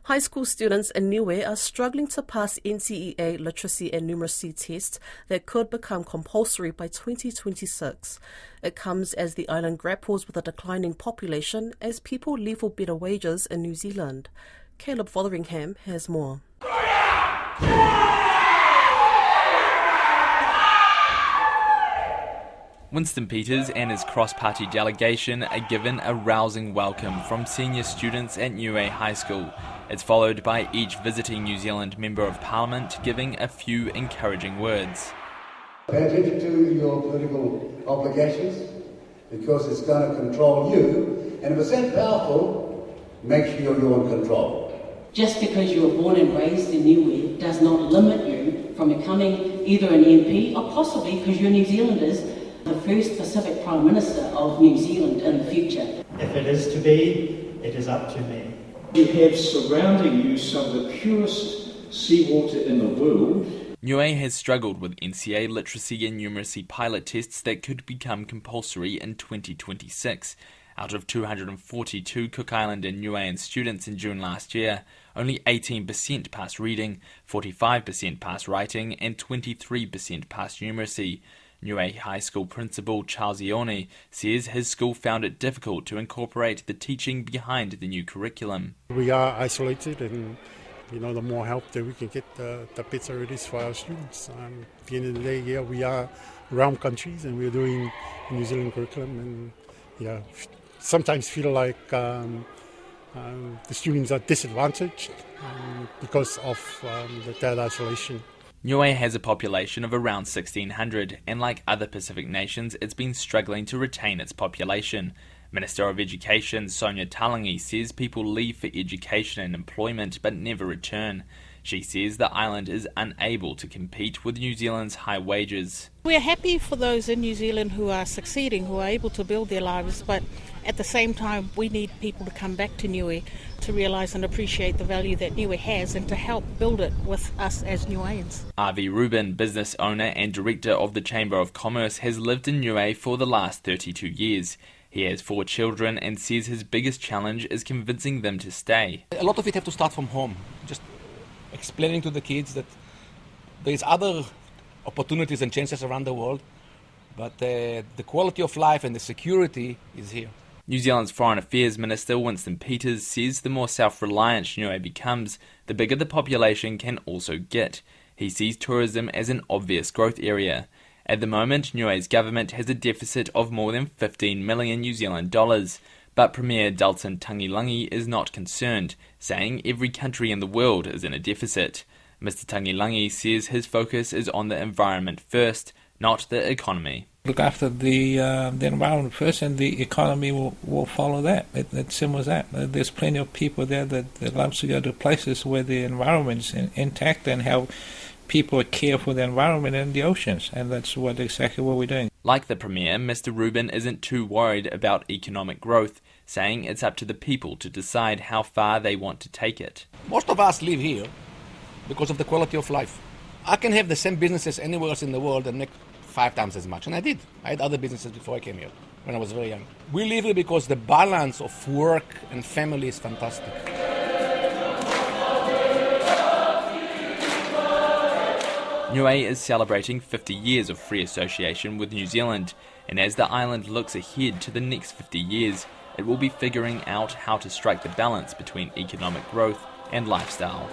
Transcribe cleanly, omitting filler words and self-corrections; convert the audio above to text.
High school students in Niue are struggling to pass NCEA literacy and numeracy tests that could become compulsory by 2026. It comes as the island grapples with a declining population as people leave for better wages in New Zealand. Caleb Fotheringham has more. Winston Peters and his cross-party delegation are given a rousing welcome from senior students at Niue High School. It's followed by each visiting New Zealand Member of Parliament giving a few encouraging words. Pay attention to your political obligations because it's going to control you, and if it's that powerful, make sure you're in control. Just because you were born and raised in Niue does not limit you from becoming either an MP or possibly, because you're New Zealanders, the first Pacific Prime Minister of New Zealand in the future. If it is to be, it is up to me. You have surrounding you some of the purest seawater in the world. Niue has struggled with NCEA literacy and numeracy pilot tests that could become compulsory in 2026. Out of 242 Cook Island and Niuean students in June last year, only 18% passed reading, 45% passed writing and 23% passed numeracy. Niue High School Principal Charles Ione says his school found it difficult to incorporate the teaching behind the new curriculum. We are isolated, and the more help that we can get, the better it is for our students. At the end of the day, we are around countries and we're doing New Zealand curriculum, and sometimes feel like the students are disadvantaged because of that isolation. Niue has a population of around 1,600, and like other Pacific nations, it's been struggling to retain its population. Minister of Education Sonia Talangi says people leave for education and employment but never return. She says the island is unable to compete with New Zealand's high wages. We're happy for those in New Zealand who are succeeding, who are able to build their lives, but at the same time we need people to come back to Niue to realise and appreciate the value that Niue has and to help build it with us as Niueans. Avi Rubin, business owner and director of the Chamber of Commerce, has lived in Niue for the last 32 years. He has 4 children and says his biggest challenge is convincing them to stay. A lot of it have to start from home, just explaining to the kids that there's other opportunities and chances around the world, but the quality of life and the security is here. New Zealand's Foreign Affairs Minister Winston Peters says the more self-reliant Niue becomes, the bigger the population can also get. He sees tourism as an obvious growth area. At the moment, Niue's government has a deficit of more than 15 million New Zealand dollars. But Premier Dalton Tangilangi is not concerned, saying every country in the world is in a deficit. Mr Tangilangi says his focus is on the environment first, not the economy. Look after the environment first, and the economy will follow that. It's simple as that. There's plenty of people there that loves to go to places where the environment's intact and how people care for the environment and the oceans, and that's exactly what we're doing. Like the Premier, Mr Rubin isn't too worried about economic growth, saying it's up to the people to decide how far they want to take it. Most of us live here because of the quality of life. I can have the same businesses anywhere else in the world and make 5 times as much, and I did. I had other businesses before I came here, when I was very young. We live here because the balance of work and family is fantastic. Niue is celebrating 50 years of free association with New Zealand, and as the island looks ahead to the next 50 years, it will be figuring out how to strike the balance between economic growth and lifestyle.